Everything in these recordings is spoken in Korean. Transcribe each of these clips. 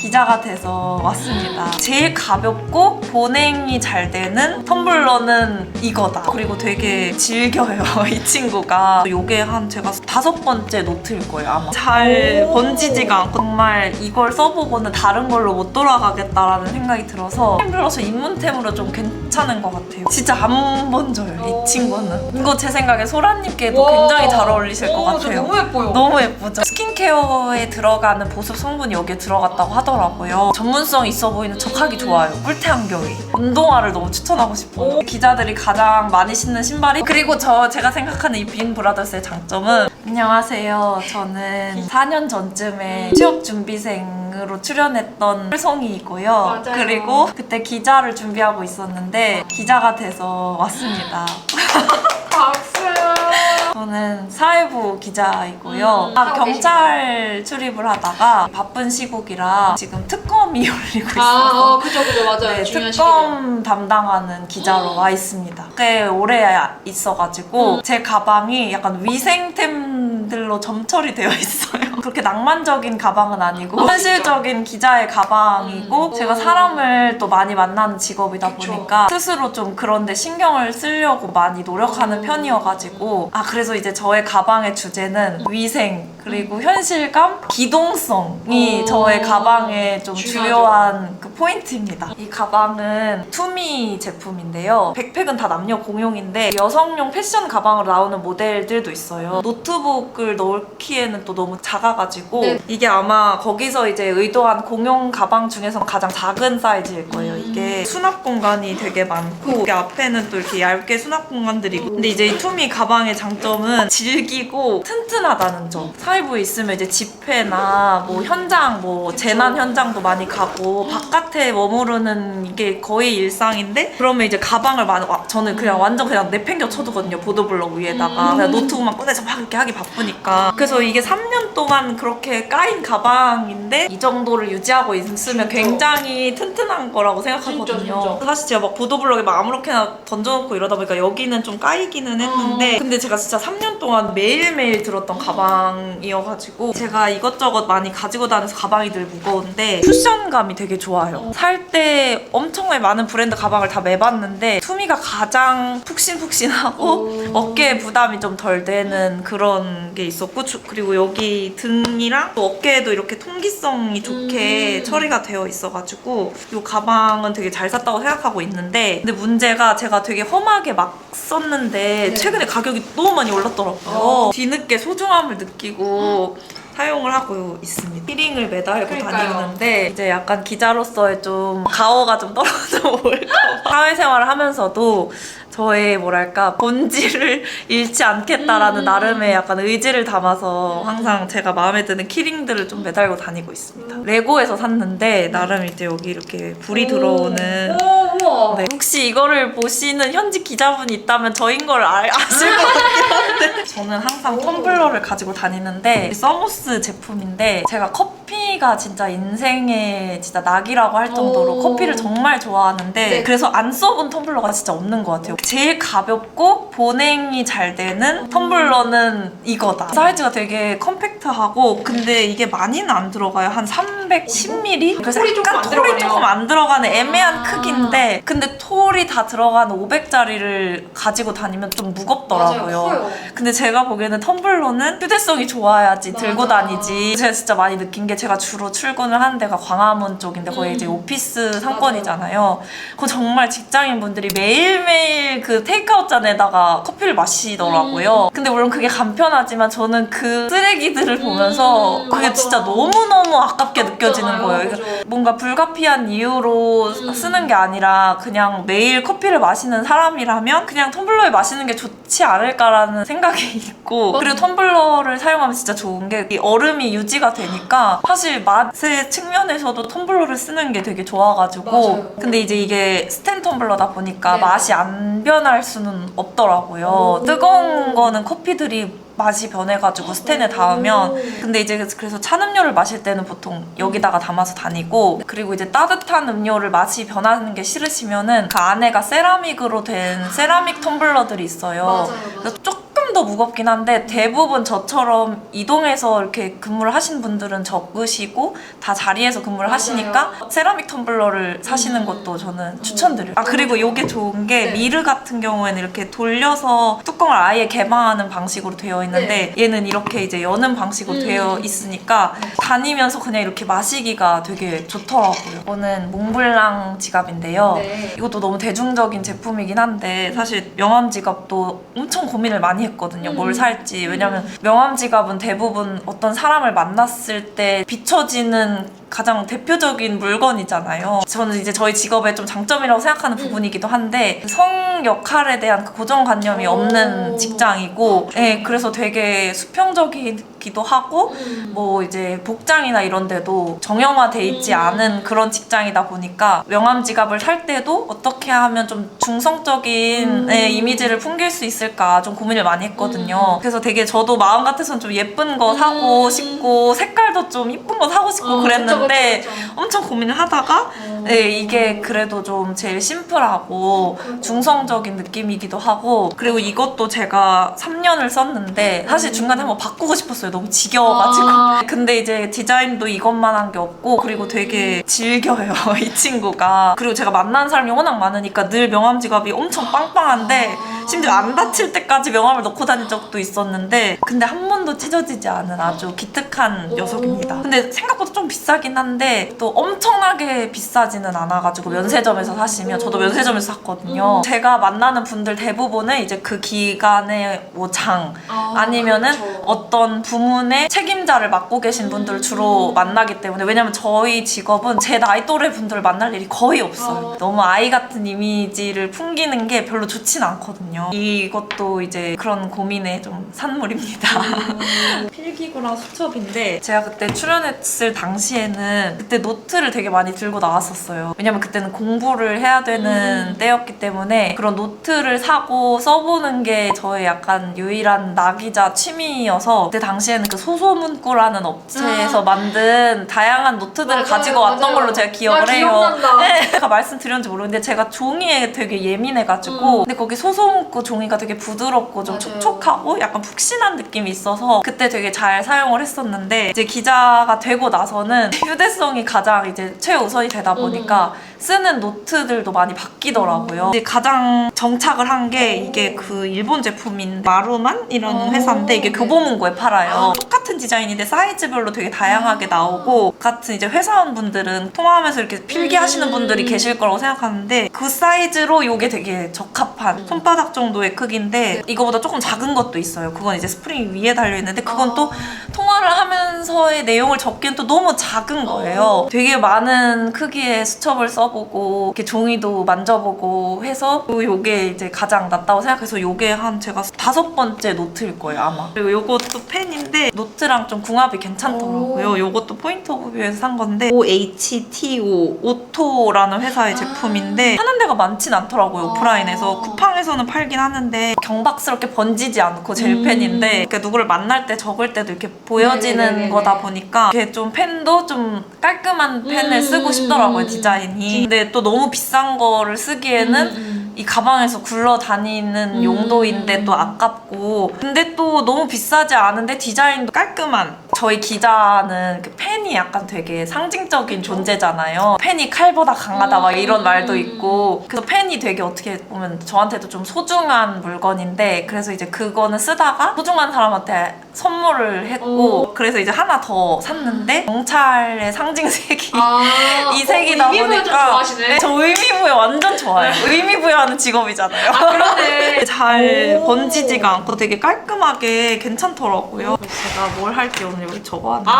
기자가 돼서 왔습니다. 제일 가볍고 보냉이 잘 되는 텀블러는 이거다. 그리고 되게 즐겨요, 이 친구가. 이게 한 제가 5번째 노트일 거예요, 아마. 잘 번지지가 않고 정말 이걸 써보고는 다른 걸로 못 돌아가겠다라는 생각이 들어서 텀블러서 입문템으로 좀 괜찮은 것 같아요. 진짜 안 번져요, 이 친구는. 이거 제 생각에 소라님께도 굉장히 잘 어울리실 것 같아요. 너무 예뻐요. 너무 예쁘죠? 스킨케어에 들어가는 보습 성분이 여기에 들어갔다고 하더라고요. 전문성 있어 보이는 척하기 좋아요. 꿀테 안경이. 운동화를 너무 추천하고 싶어요. 기자들이 가장 많이 신는 신발이. 그리고 제가 생각하는 이 빈 브라더스의 장점은, 안녕하세요, 저는 4년 전쯤에 취업 준비생으로 출연했던 활성이고요. 맞아요. 그리고 그때 기자를 준비하고 있었는데 기자가 돼서 왔습니다. 박수. 저는 사회부 기자이고요. 경찰 출입을 하다가 바쁜 시국이라 지금 특검이 열리고 있어서 그죠, 맞아요. 네, 중요한 특검 담당하는 기자로 와 있습니다. 꽤 오래 있어가지고 제 가방이 약간 위생템들로 점철이 되어 있어요. 그렇게 낭만적인 가방은 아니고 현실적인 기자의 가방이고 제가 사람을 또 많이 만나는 직업이다 보니까 스스로 좀 그런데 신경을 쓰려고 많이 노력하는 편이어가지고 그래서 이제 저의 가방의 주제는 위생 그리고 현실감, 기동성이 저의 가방의 좀 주요한 그 포인트입니다. 이 가방은 투미 제품인데요. 백팩은 다 남녀 공용인데 여성용 패션 가방으로 나오는 모델들도 있어요. 노트북을 넣기에는 또 너무 작아가지고 이게 아마 거기서 이제 의도한 공용 가방 중에서 가장 작은 사이즈일 거예요. 이게 수납 공간이 되게 많고 여기 앞에는 또 이렇게 얇게 수납 공간들이 있고 근데 이제 이 투미 가방의 장점은 질기고 튼튼하다는 점. 사회부에 있으면 이제 집회나 뭐 현장, 뭐 재난 현장도 많이 가고 바깥에 머무르는 이게 거의 일상인데 그러면 이제 가방을 저는 그냥 완전 그냥 내팽겨 쳐두거든요. 보도블럭 위에다가 그냥 노트북만 꺼내서 막 이렇게 하기 바쁘니까. 그래서 이게 3년 동안 그렇게 까인 가방인데 이 정도를 유지하고 있으면 굉장히 튼튼한 거라고 생각하거든요. 진짜. 사실 제가 막 보도블럭에 막 아무렇게나 던져놓고 이러다 보니까 여기는 좀 까이기는 했는데 근데 제가 진짜 3년 동안 매일매일 들었던 가방이어가지고 제가 이것저것 많이 가지고 다녀서 가방이 늘 무거운데 쿠션감이 되게 좋아요. 살 때 엄청나게 많은 브랜드 가방을 다 매봤는데 투미가 가장 푹신푹신하고 어깨에 부담이 좀 덜 되는 그런 게 있었고 그리고 여기 등이랑 또 어깨에도 이렇게 통기성이 좋게 처리가 되어 있어가지고 이 가방은 되게 잘 샀다고 생각하고 있는데 근데 문제가 제가 되게 험하게 막 썼는데 최근에 가격이 너무 많이 올랐더라고요. 뒤늦게 소중함을 느끼고 사용을 하고 있습니다. 키링을 매달고 다니는데 이제 약간 기자로서의 좀 가오가 좀 떨어져 올까 봐. 사회생활을 하면서도 저의 뭐랄까 본질을 잃지 않겠다라는 나름의 약간 의지를 담아서 항상 제가 마음에 드는 키링들을 좀 매달고 다니고 있습니다. 레고에서 샀는데 나름 이제 여기 이렇게 불이 들어오는 네. 혹시 이거를 보시는 현직 기자분이 있다면 저인 걸 아실 것 같긴 한데 저는 항상 텀블러를 가지고 다니는데 서모스 제품인데 제가 커피가 진짜 인생의 진짜 낙이라고 할 정도로 커피를 정말 좋아하는데 그래서 안 써본 텀블러가 진짜 없는 것 같아요. 제일 가볍고 보냉이 잘 되는 텀블러는 이거다. 사이즈가 되게 컴팩트하고 근데 이게 많이는 안 들어가요. 한 310ml? 그래서 약간 톨이 조금 안 들어가는 애매한 크기인데 근데 톨이 다 들어가는 500짜리를 가지고 다니면 좀 무겁더라고요. 맞아요, 근데 제가 보기에는 텀블러는 휴대성이 좋아야지 들고 다니지. 제가 진짜 많이 느낀 게 제가 주로 출근을 하는 데가 광화문 쪽인데 거의 이제 오피스 상권이잖아요. 그거 정말 직장인분들이 매일매일 그 테이크아웃 잔에다가 커피를 마시더라고요. 근데 물론 그게 간편하지만 저는 그 쓰레기들을 보면서 그게 진짜 너무너무 아깝게 느껴지는 거예요. 뭔가 불가피한 이유로 쓰는 게 아니라 그냥 매일 커피를 마시는 사람이라면 그냥 텀블러에 마시는 게 좋지 않을까라는 생각이 있고 그리고 텀블러를 사용하면 진짜 좋은 게 이 얼음이 유지가 되니까 사실 맛의 측면에서도 텀블러를 쓰는 게 되게 좋아가지고 근데 이제 이게 스텐 텀블러다 보니까 맛이 안 변할 수는 없더라고요. 뜨거운 거는 커피들이 맛이 변해가지고 스텐에 닿으면 근데 이제 그래서 찬 음료를 마실 때는 보통 여기다가 담아서 다니고 그리고 이제 따뜻한 음료를 맛이 변하는 게 싫으시면은 그 안에가 세라믹으로 된 세라믹 텀블러들이 있어요. 그래서 조금 더 무겁긴 한데 대부분 저처럼 이동해서 이렇게 근무를 하신 분들은 적으시고 다 자리에서 근무를 하시니까 세라믹 텀블러를 사시는 것도 저는 추천드려요. 아 그리고 이게 좋은 게 미르 같은 경우에는 이렇게 돌려서 뚜껑을 아예 개방하는 방식으로 되어 있는데 얘는 이렇게 이제 여는 방식으로 되어 있으니까 다니면서 그냥 이렇게 마시기가 되게 좋더라고요. 이거는 몽블랑 지갑인데요. 이것도 너무 대중적인 제품이긴 한데 사실 명함 지갑도 엄청 고민을 많이 했거든요. 뭘 살지. 왜냐면 명함 지갑은 대부분 어떤 사람을 만났을 때 비춰지는 가장 대표적인 물건이잖아요. 저는 이제 저희 직업의 좀 장점이라고 생각하는 부분이기도 한데 성 역할에 대한 그 고정관념이 없는 직장이고 그래서 되게 수평적이기도 하고 뭐 이제 복장이나 이런 데도 정형화돼 있지 않은 그런 직장이다 보니까 명함 지갑을 살 때도 어떻게 하면 좀 중성적인 이미지를 풍길 수 있을까 좀 고민을 많이 했거든요. 그래서 되게 저도 마음 같아서는 좀 예쁜 거 사고 싶고 색깔도 좀 이쁜 거 사고 싶고 그랬는데 그쵸. 엄청 고민을 하다가 이게 그래도 좀 제일 심플하고 중성적인 느낌이기도 하고 그리고 이것도 제가 3년을 썼는데 사실 중간에 한번 바꾸고 싶었어요. 너무 지겨워가지고 근데 이제 디자인도 이것만 한 게 없고 그리고 되게 즐겨요 이 친구가. 그리고 제가 만난 사람이 워낙 많으니까 늘 명함 지갑이 엄청 빵빵한데 심지어 안 다칠 때까지 명함을 넣고 다닌 적도 있었는데 근데 한 번도 찢어지지 않은 아주 기특한 녀석입니다. 근데 생각보다 좀 비싸긴 한데 또 엄청나게 비싸지는 않아가지고 면세점에서 사시면 저도 면세점에서 샀거든요. 제가 만나는 분들 대부분은 이제 그 기간에 뭐 장 아니면은 어떤 부문의 책임자를 맡고 계신 분들을 주로 만나기 때문에 왜냐면 저희 직업은 제 나이 또래 분들을 만날 일이 거의 없어요. 너무 아이 같은 이미지를 풍기는 게 별로 좋진 않거든요. 이것도 이제 그런 고민의 좀 산물입니다. 필기구랑 수첩인데 제가 그때 출연했을 당시에는 그때 노트를 되게 많이 들고 나왔었어요. 왜냐면 그때는 공부를 해야 되는 때였기 때문에 그런 노트를 사고 써보는 게 저의 약간 유일한 낙이자 취미여서 그때 당시에는 그 소소문구라는 업체에서 만든 다양한 노트들을 가지고 왔던 걸로 제가 기억을 해요. 네, 제가 말씀드렸는지 모르는데 제가 종이에 되게 예민해가지고 근데 거기 소소문구 종이가 되게 부드럽고 좀 촉촉하고 약간 푹신한 느낌이 있어서 그때 되게 잘 사용을 했었는데 이제 기자가 되고 나서는 휴대성이 가장 이제 최우선이 되다 보니까 쓰는 노트들도 많이 바뀌더라고요. 이제 가장 정착을 한 게 이게 그 일본 제품인 마루만이라는 회사인데 이게 교보문고에 팔아요. 똑같은 디자인인데 사이즈별로 되게 다양하게 나오고 같은 이제 회사원분들은 통화하면서 이렇게 필기하시는 분들이 계실 거라고 생각하는데 그 사이즈로 이게 되게 적합한 손바닥 정도의 크기인데 이거보다 조금 작은 것도 있어요. 그건 이제 스프링 위에 달려있는데 그건 또 통화를 하면서의 내용을 적기엔 또 너무 작은 거예요. 되게 많은 크기의 수첩을 써보고 이렇게 종이도 만져보고 해서 요게 이제 가장 낫다고 생각해서 요게 한 제가 5번째 노트일 거예요 아마. 그리고 요것도 펜인데 노트랑 좀 궁합이 괜찮더라고요. 요것도 포인트 오브 뷰에서 산 건데 OHTO 오토라는 회사의 제품인데 하는 데가 많진 않더라고요. 오프라인에서 쿠팡에서는 팔긴 하는데 경박스럽게 번지지 않고 젤펜인데 그러니까 누구를 만날 때 적을 때도 이렇게 보여지는 거다 보니까 이게 좀 펜도 좀 깔끔한 펜을 쓰고 싶더라고요 디자인이. 근데 또 너무 비싼 거를 쓰기에는 이 가방에서 굴러다니는 용도인데 또 아깝고 근데 또 너무 비싸지 않은데 디자인도 깔끔한. 저희 기자는 그 펜이 약간 되게 상징적인 존재잖아요. 펜이 칼보다 강하다 막 이런 말도 있고 그래서 펜이 되게 어떻게 보면 저한테도 좀 소중한 물건인데 그래서 이제 그거는 쓰다가 소중한 사람한테 선물을 했고 그래서 이제 하나 더 샀는데 경찰의 상징색이 이 색이다 보니까 저 의미부여 완전 좋아해요. 의미부여하는 직업이잖아요. 그러네. 잘 번지지가 않고 되게 깔끔하게 괜찮더라고요. 제가 뭘 할지 오늘 여기 적어왔는데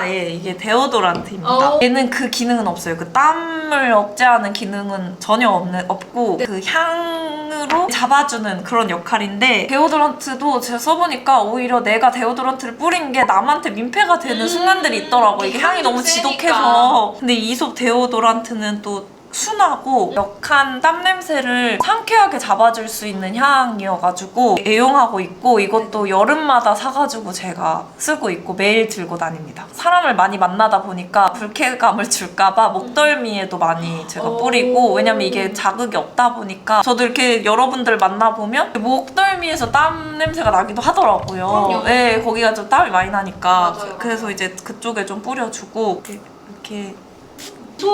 예, 이게 데오도란트입니다. 얘는 그 기능은 없어요. 그 땀을 억제하는 기능은 전혀 없고 그 향으로 잡아주는 그런 역할인데 데오도란트도 제가 써보니까 오히려 내가 데오도란트를 뿌린 게 남한테 민폐가 되는 순간들이 있더라고요. 이게 향이 너무 지독해서. 근데 이솝 데오도란트는 또 순하고 역한 땀 냄새를 상쾌하게 잡아줄 수 있는 향이어가지고 애용하고 있고, 이것도 여름마다 사가지고 제가 쓰고 있고 매일 들고 다닙니다. 사람을 많이 만나다 보니까 불쾌감을 줄까봐 목덜미에도 많이 제가 뿌리고, 왜냐면 이게 자극이 없다 보니까 저도 이렇게 여러분들 만나보면 목덜미에서 땀 냄새가 나기도 하더라고요. 그럼요. 네, 거기가 좀 땀이 많이 나니까. 맞아요. 그래서 이제 그쪽에 좀 뿌려주고 이렇게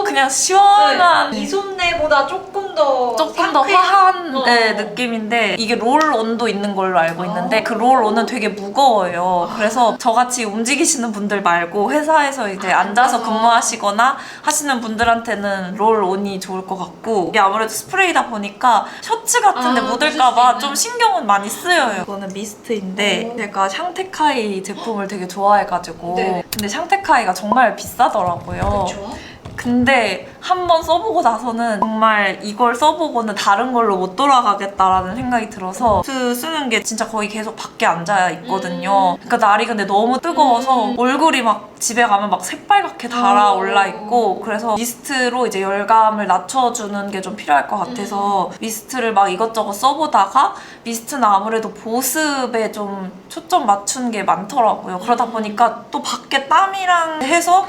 그냥 시원한 이솜내보다 조금 더 화한 어. 느낌인데, 이게 롤온도 있는 걸로 알고 있는데 그 롤온은 되게 무거워요. 그래서 저같이 움직이시는 분들 말고 회사에서 이제 앉아서 근무하시거나 하시는 분들한테는 롤온이 좋을 것 같고, 이게 아무래도 스프레이다 보니까 셔츠 같은데 묻을까봐 좀 신경은 많이 쓰여요. 이거는 미스트인데 제가 샹테카이 제품을 되게 좋아해가지고. 네. 근데 샹테카이가 정말 비싸더라고요. 그렇죠. 근데 한 번 써보고 나서는 정말 이걸 써보고는 다른 걸로 못 돌아가겠다라는 생각이 들어서 쓰는 게 진짜 거의 계속 밖에 앉아 있거든요. 그러니까 날이 근데 너무 뜨거워서 얼굴이 막 집에 가면 막 새빨갛게 달아올라 있고, 그래서 미스트로 이제 열감을 낮춰주는 게 좀 필요할 것 같아서 미스트를 막 이것저것 써보다가, 미스트는 아무래도 보습에 좀 초점 맞춘 게 많더라고요. 그러다 보니까 또 밖에 땀이랑 해서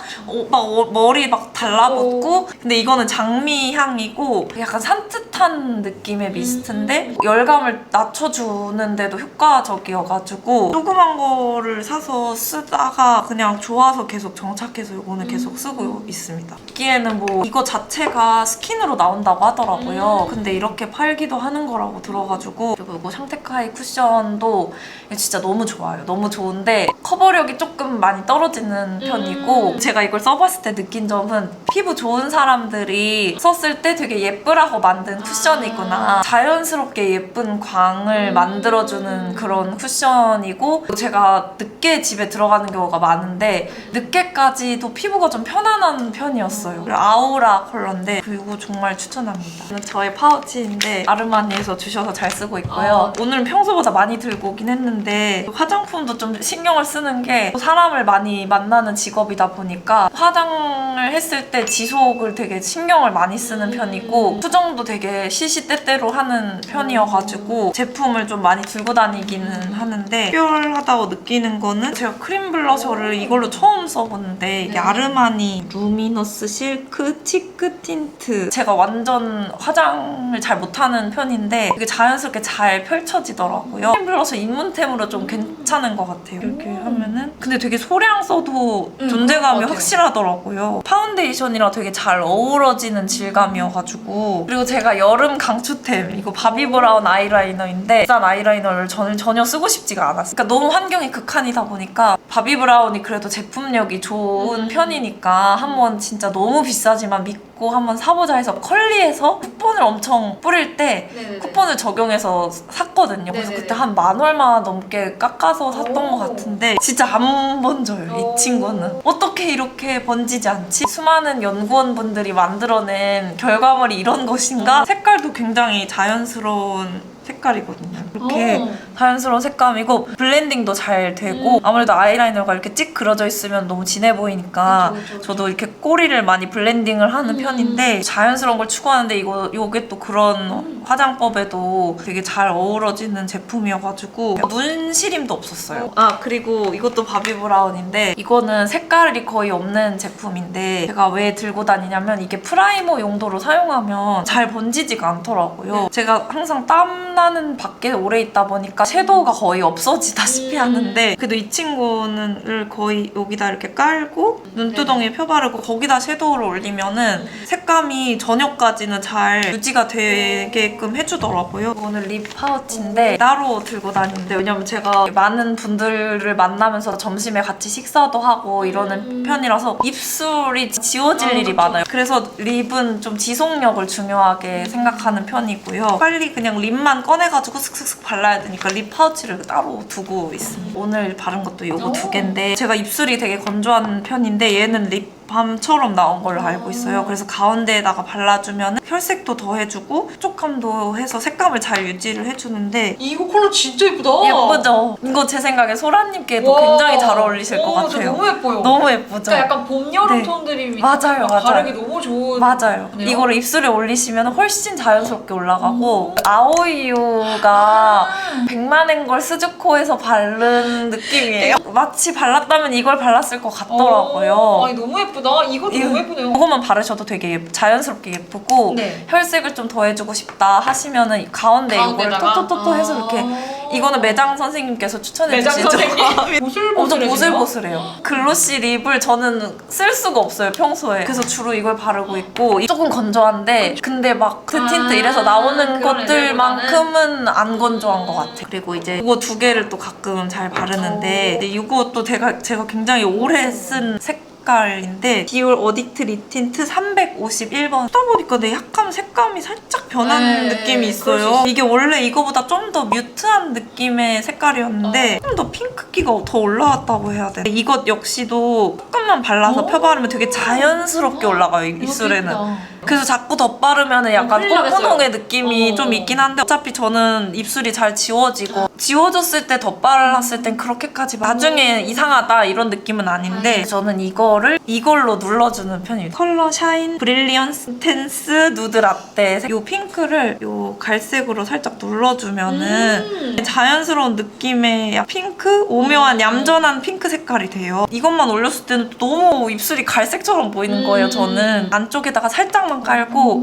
머리 막 달라붙고. 근데 이거는 장미 향이고 약간 산뜻한 느낌의 미스트인데 열감을 낮춰주는데도 효과적이어가지고 조그만 거를 사서 쓰다가 그냥 좋아서 계속 정착해서 이거는 계속 쓰고 있습니다. 여기에는 뭐 이거 자체가 스킨으로 나온다고 하더라고요. 근데 이렇게 팔기도 하는 거라고 들어가지고. 그리고 이거 샹테카이 쿠션도 진짜 너무 좋아요. 너무 좋은데 커버력이 조금 많이 떨어지는 편이고, 제가 이걸 써봤을 때 느낀 점은 피부 좋은 사람들이 썼을 때 되게 예쁘라고 만든 쿠션이구나, 자연스럽게 예쁜 광을 만들어주는 그런 쿠션이고, 제가 늦게 집에 들어가는 경우가 많은데 늦게까지도 피부가 좀 편안한 편이었어요. 그리고 아우라 컬러인데 이거 정말 추천합니다. 이건 저의 파우치인데 아르마니에서 주셔서 잘 쓰고 있고요. 오늘은 평소보다 많이 들고 오긴 했는데 화장품도 좀 신경을 쓰는 게, 사람을 많이 만나는 직업이다 보니까 화장을 했을 때 지속을 되게 신경을 많이 쓰는 편이고, 수정도 되게 시시때때로 하는 편이어가지고 제품을 좀 많이 들고 다니기는 하는데, 특별하다고 느끼는 거는 제가 크림 블러셔를 이걸로 처음 써보는데, 이게 아르마니 루미너스 실크 치크 틴트. 제가 완전 화장을 잘 못하는 편인데 이게 자연스럽게 잘 펼쳐지더라고요. 크림 블러셔 입문템으로 좀 괜찮은 것 같아요. 이렇게 하면은 근데 되게 소량 써도 존재감이 확실하더라고요. 파운데이션이랑 되게 잘 어우러지는 질감이어가지고. 그리고 제가 여름 강추템, 이거 바비브라운 아이라이너인데 비싼 아이라이너를 저는 전혀 쓰고 싶지가 않았어요. 그러니까 너무 환경이 극한이다 보니까 바비브라운이 그래도 제품력이 좋은 편이니까 한번 진짜 너무 비싸지만 믿고 한번 사보자 해서 컬리에서 쿠폰을 엄청 뿌릴 때 네네네. 쿠폰을 적용해서 샀거든요. 그래서 네네네. 그때 한 10,000얼마 넘게 깎아서 샀던 것 같은데 진짜 안 번져요, 이 친구는. 어떻게 이렇게 번지지 않지? 수많은 연구원분들이 만들어낸 결과물이 이런 것인가? 색깔도 굉장히 자연스러운 색깔이거든요. 이렇게 자연스러운 색감이고 블렌딩도 잘 되고, 아무래도 아이라이너가 이렇게 찍 그려져 있으면 너무 진해 보이니까 그쵸. 저도 이렇게 꼬리를 많이 블렌딩을 하는 편인데, 자연스러운 걸 추구하는데 이게 또 그런 화장법에도 되게 잘 어우러지는 제품이어가지고 눈시림도 없었어요. 그리고 이것도 바비브라운인데 이거는 색깔이 거의 없는 제품인데, 제가 왜 들고 다니냐면 이게 프라이머 용도로 사용하면 잘 번지지가 않더라고요. 제가 항상 땀 나는 밖에 오래 있다 보니까 섀도우가 거의 없어지다시피 하는데, 그래도 이 친구는 거의 여기다 이렇게 깔고 눈두덩이에 펴바르고 거기다 섀도우를 올리면은 색감이 저녁까지는 잘 유지가 되게끔 해주더라고요. 이거는 립 파우치인데 따로 들고 다니는데, 왜냐면 제가 많은 분들을 만나면서 점심에 같이 식사도 하고 이러는 편이라서 입술이 지워질 일이 많아요. 그래서 립은 좀 지속력을 중요하게 생각하는 편이고요. 빨리 그냥 립만 꺼내가지고 슥슥슥 발라야 되니까 립 파우치를 따로 두고 있습니다. 오늘 바른 것도 이거 2개인데, 제가 입술이 되게 건조한 편인데 얘는 립밤처럼 나온 걸로 알고 있어요. 그래서 가운데에다가 발라주면 혈색도 더해주고 촉촉함도 해서 색감을 잘 유지를 해주는데, 이거 컬러 진짜 예쁘다. 예쁘죠? 이거 제 생각에 소라님께도 와. 굉장히 잘 어울리실 것 저 같아요. 너무 예뻐요. 너무 예쁘죠? 그러니까 약간 봄, 여름 네. 톤들이 맞아요, 맞아요. 바르기 너무 좋은. 맞아요. 네요? 이거를 입술에 올리시면 훨씬 자연스럽게 올라가고 아오이유가 백만엔 걸 스즈코에서 바른 느낌이에요. 마치 발랐다면 이걸 발랐을 것 같더라고요. 아니 너무 예쁘다. 이것도 너무 예쁘네요. 이거만 바르셔도 되게 자연스럽게 예쁘고 네. 혈색을 좀 더해주고 싶다 하시면은 가운데 이걸 가운데다가? 토토토토 해서 이렇게 이거는 매장 선생님께서 추천해 매장 주시죠. 선생님. 엄청 보슬보슬해지네요. 보슬보슬해요. 글로시 립을 저는 쓸 수가 없어요 평소에. 그래서 주로 이걸 바르고 있고 조금 건조한데 근데 막 그 틴트 이래서 나오는 그런 것들만큼은 안 건조한 것 같아요. 그리고 이제 이거 두 개를 또 가끔 잘 바르는데 근데 이것도 제가 굉장히 오래 쓴 색깔인데 디올 어딕트 립 틴트 351번 쓰다 보니까 내 약간 색감이 살짝 변한 네, 느낌이 그럴 수 있어요. 있어요. 이게 원래 이거보다 좀 더 뮤트한 느낌의 색깔이었는데 좀 더 핑크기가 더 올라왔다고 해야 돼. 이것 역시도 조금만 발라서 펴바르면 되게 자연스럽게 올라가요 입술에는. 그래서 자꾸 덧바르면 약간 큰일 나겠어요. 뽀뽀농의 느낌이 어. 좀 있긴 한데 어차피 저는 입술이 잘 지워지고 지워졌을 때 덧발랐을 땐 그렇게까지 나중에 이상하다 이런 느낌은 아닌데 저는 이걸로 눌러주는 편입니다. 컬러 샤인 브릴리언스 인텐스 누드 라떼 이 핑크를 이 갈색으로 살짝 눌러주면은 자연스러운 느낌의 핑크? 오묘한 얌전한 핑크 색깔이 돼요. 이것만 올렸을 때는 너무 입술이 갈색처럼 보이는 거예요 저는. 안쪽에다가 살짝만 깔고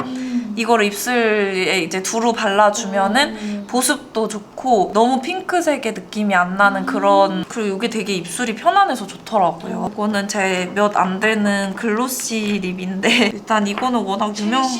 이거를 입술에 이제 두루 발라주면은 보습도 좋고 너무 핑크색의 느낌이 안 나는 그런 그리고 이게 되게 입술이 편안해서 좋더라고요. 이거는 제 몇 안 되는 글로시 립인데 일단 이거는 워낙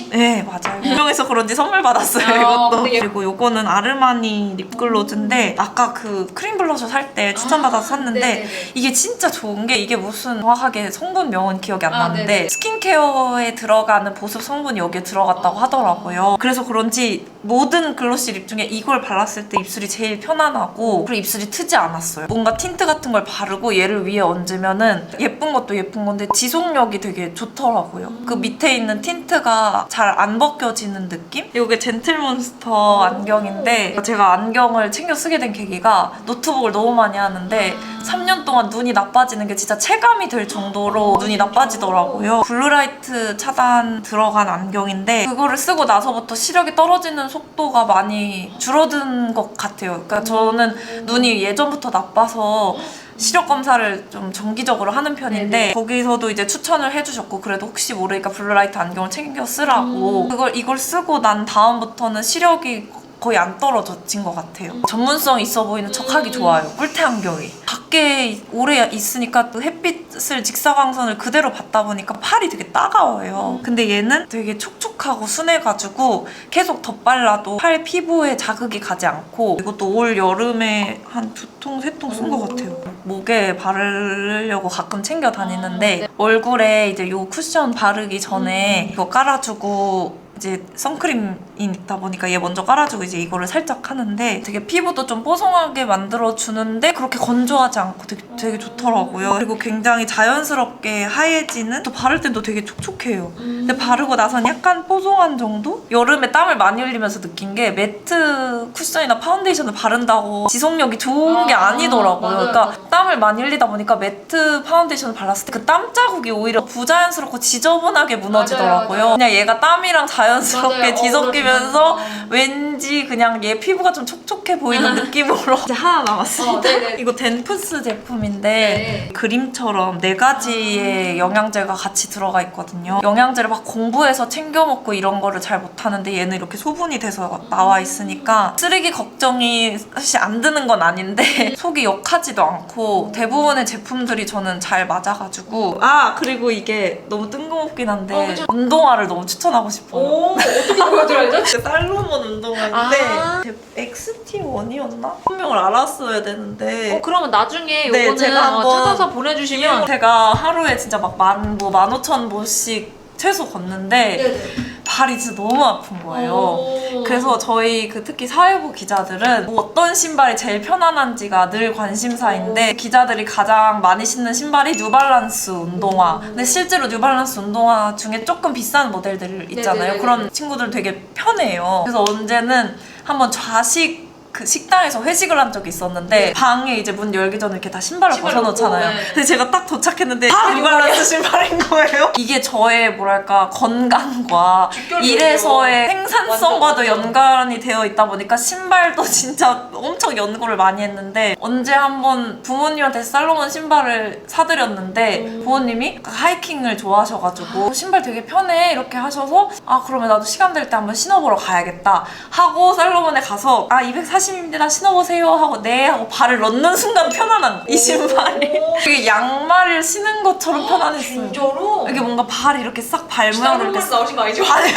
네 맞아요. 유명해서 그런지 선물 받았어요 이것도. 그리고 이거는 아르마니 립글로즈인데 아까 그 크림 블러셔 살 때 추천받아서 샀는데 네네네. 이게 진짜 좋은 게 이게 무슨 정확하게 성분명은 기억이 안 나는데 네네. 스킨케어에 들어가는 보습 성분이 여기에 들어갔다고 하더라고요. 그래서 그런지 모든 글로시 립 중에 이걸 발랐을 때 입술이 제일 편안하고 그리고 입술이 트지 않았어요. 뭔가 틴트 같은 걸 바르고 얘를 위에 얹으면은 예쁜 것도 예쁜 건데 지속력이 되게 좋더라고요. 그 밑에 있는 틴트가 잘 안 벗겨지는 느낌? 이게 젠틀몬스터 안경인데 제가 안경을 챙겨 쓰게 된 계기가 노트북을 너무 많이 하는데 3년 동안 눈이 나빠지는 게 진짜 체감이 될 정도로 눈이 나빠지더라고요. 블루라이트 차단 들어간 안경인데 그거를 쓰고 나서부터 시력이 떨어지는 속도가 많이 줄어든 것 같아요. 그러니까 저는 눈이 예전부터 나빠서 시력 검사를 좀 정기적으로 하는 편인데 거기서도 이제 추천을 해주셨고 그래도 혹시 모르니까 블루라이트 안경을 챙겨 쓰라고 이걸 쓰고 난 다음부터는 시력이 거의 안 떨어진 것 같아요. 전문성 있어 보이는 척하기 좋아요. 꿀테 안경이. 밖에 오래 있으니까 또 햇빛을 직사광선을 그대로 받다 보니까 팔이 되게 따가워요. 근데 얘는 되게 촉촉하고 순해가지고 계속 덧발라도 팔 피부에 자극이 가지 않고 이것도 올 여름에 한 2통, 3통 쓴 것 같아요. 목에 바르려고 가끔 챙겨 다니는데 얼굴에 이제 요 쿠션 바르기 전에 이거 깔아주고 이제 선크림이 있다 보니까 얘 먼저 깔아주고 이제 이거를 살짝 하는데 되게 피부도 좀 뽀송하게 만들어주는데 그렇게 건조하지 않고 되게 좋더라고요. 그리고 굉장히 자연스럽게 하얘지는 또 바를 때도 되게 촉촉해요. 근데 바르고 나선 약간 뽀송한 정도? 여름에 땀을 많이 흘리면서 느낀 게 매트 쿠션이나 파운데이션을 바른다고 지속력이 좋은 게 아니더라고요. 맞아요. 그러니까 땀을 많이 흘리다 보니까 매트 파운데이션을 발랐을 때 그 땀 자국이 오히려 부자연스럽고 지저분하게 무너지더라고요. 맞아요. 그냥 얘가 땀이랑 자연스럽게 맞아요. 뒤섞이면서 왠지 그냥 얘 피부가 좀 촉촉해 보이는 느낌으로 이제 하나 남았습니다. 네네. 이거 덴푸스 제품인데 네. 그림처럼 4가지의 영양제가 같이 들어가 있거든요. 영양제를 막 공부해서 챙겨 먹고 이런 거를 잘 못하는데 얘는 이렇게 소분이 돼서 나와 있으니까 쓰레기 걱정이 사실 안 드는 건 아닌데 속이 역하지도 않고 대부분의 제품들이 저는 잘 맞아가지고 그리고 이게 너무 뜬금없긴 한데 운동화를 너무 추천하고 싶어요. 오, 어떻게 보여드려야죠? 살로몬 운동화인데 XT1이었나? 분명을 알았어야 되는데 그러면 나중에 네, 요거는 제가 한번 찾아서 보내주시면 제가 하루에 진짜 막 15,000보씩 최소 걷는데 네네. 발이 진짜 너무 아픈 거예요. 그래서 저희 특히 사회부 기자들은 뭐 어떤 신발이 제일 편안한지가 늘 관심사인데 기자들이 가장 많이 신는 신발이 뉴발란스 운동화. 근데 실제로 뉴발란스 운동화 중에 조금 비싼 모델들 있잖아요. 네네네네. 그런 친구들 되게 편해요. 그래서 언제는 한번 좌식 그 식당에서 회식을 한 적이 있었는데 방에 이제 문 열기 전에 이렇게 다 신발을 신발 벗어놓잖아요. 놓고, 네. 근데 제가 딱 도착했는데 다 리발란스 신발인 거예요. 이게 저의 뭐랄까 건강과 직결되죠. 일에서의 생산성과도 완전. 연관이 되어 있다 보니까 신발도 진짜 엄청 연구를 많이 했는데 언제 한번 부모님한테 살로몬 신발을 사드렸는데 부모님이 하이킹을 좋아하셔가지고 신발 되게 편해 이렇게 하셔서 아 그러면 나도 시간 될 때 한번 신어보러 가야겠다 하고 살로몬에 가서 아 240입니다 신어보세요 하고 네 하고 발을 넣는 순간 편안한 이 신발이 되게 양말을 신은 것처럼 편안했어요. 진짜로? 이게 뭔가 발이 이렇게 싹 발 모양으로 이렇게 쌀로만 나오신 거 아니죠? 아니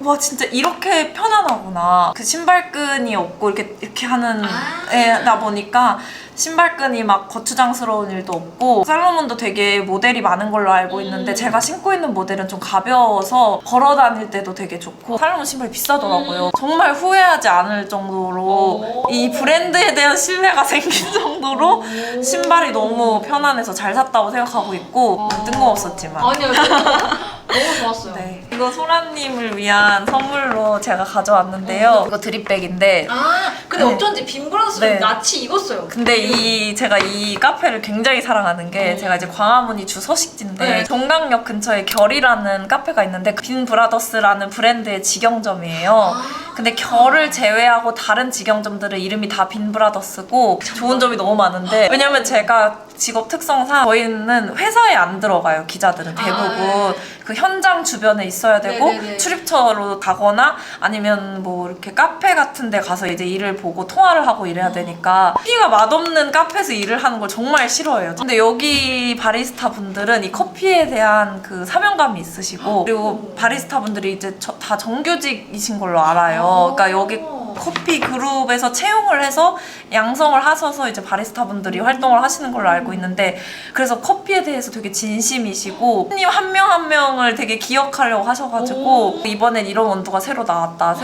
와 진짜 이렇게 편안하구나. 그 신발끈이 없고 이렇게 하는 애다 보니까 신발끈이 막 거추장스러운 일도 없고 살로몬도 되게 모델이 많은 걸로 알고 있는데 제가 신고 있는 모델은 좀 가벼워서 걸어 다닐 때도 되게 좋고 살로몬 신발이 비싸더라고요. 정말 후회하지 않을 정도로 이 브랜드에 대한 신뢰가 생긴 정도로 신발이 너무 편안해서 잘 샀다고 생각하고 있고 뜬금없었지만 아니요. 너무 좋았어요. 네. 이거 소라님을 위한 선물로 제가 가져왔는데요. 이거 드립백인데 아, 근데 네. 어쩐지 빈브라스를 네. 낯이 익었어요. 근데 제가 이 카페를 굉장히 사랑하는 게 제가 이제 광화문이 주 서식지인데 네. 종강역 근처에 결이라는 카페가 있는데 빈 브라더스라는 브랜드의 직영점이에요. 근데 결을 제외하고 다른 직영점들은 이름이 다 빈 브라더스고 좋은 점이 너무 많은데 왜냐면 제가 직업 특성상 저희는 회사에 안 들어가요. 기자들은 대부분 그 현장 주변에 있어야 되고 네네네. 출입처로 가거나 아니면 뭐 이렇게 카페 같은 데 가서 이제 일을 보고 통화를 하고 이래야 되니까 커피가 맛없는 카페에서 일을 하는 걸 정말 싫어해요. 근데 여기 바리스타 분들은 이 커피에 대한 그 사명감이 있으시고 그리고 바리스타 분들이 이제 다 정규직이신 걸로 알아요. 그러니까 여기 커피 그룹에서 채용을 해서 양성을 하셔서 이제 바리스타 분들이 활동을 하시는 걸로 알고 있는데 그래서 커피에 대해서 되게 진심이시고 손님 한 명 한 명을 되게 기억하려고 하셔가지고 이번엔 이런 원두가 새로 나왔다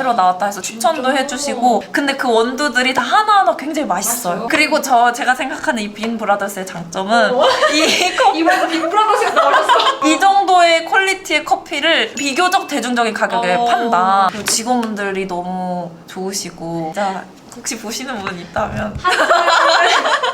해서 추천도 해주시고 근데 그 원두들이 다 하나하나 굉장히 맛있어요. 맛있어요? 그리고 제가 생각하는 이 빈 브라더스의 장점은 이 커피 이번에도 빈브라더스에서 나오셨어. 이 정도의 퀄리티의 커피를 비교적 대중적인 가격에 판다. 그리고 직원분들이 너무 좋으시고 진짜 혹시 보시는 분 있다면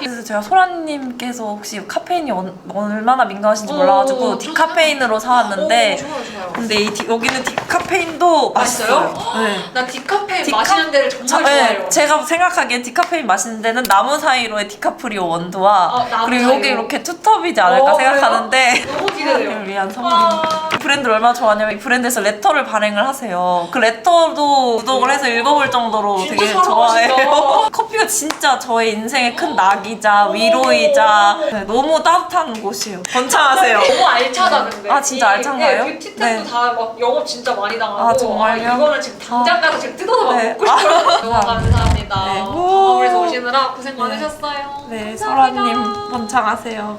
그래서 제가 소라님께서 혹시 카페인이 얼마나 민감하신지 몰라가지고 디카페인으로 사왔는데 좋아요. 근데 여기는 디카페인도 맛있어요? 맛있어요. 네. 나 디카페인 마시는 데를 정말 좋아해요. 제가 생각하기엔 디카페인 마시는 데는 나무 사이로의 디카프리오 원두와 나무 그리고 사이로. 여기 이렇게 투톱이지 않을까 생각하는데 너무 기대돼요. 를 위한 선물입니다. 이 브랜드를 얼마나 좋아하냐면 이 브랜드에서 레터를 발행을 하세요. 그 레터도 구독을 해서 읽어볼 정도로 진짜 되게 사랑하시다. 좋아해요. 커피가 진짜 저의 인생의 큰 낙이자 위로이자 네, 너무 따뜻한 곳이에요. 번창하세요. 너무 알차다 근데. 아, 진짜 알찬가요? 뷰티템도 네. 다 막 영업 진짜 많이 당하고. 아, 정말요? 이거는 지금 당장 가서 지금 뜯어서 막 네. 먹고 싶어요. 너무 감사합니다. 네. 마무리에서 오시느라 고생 네. 많으셨어요. 네, 감사합니다. 소라님 번창하세요.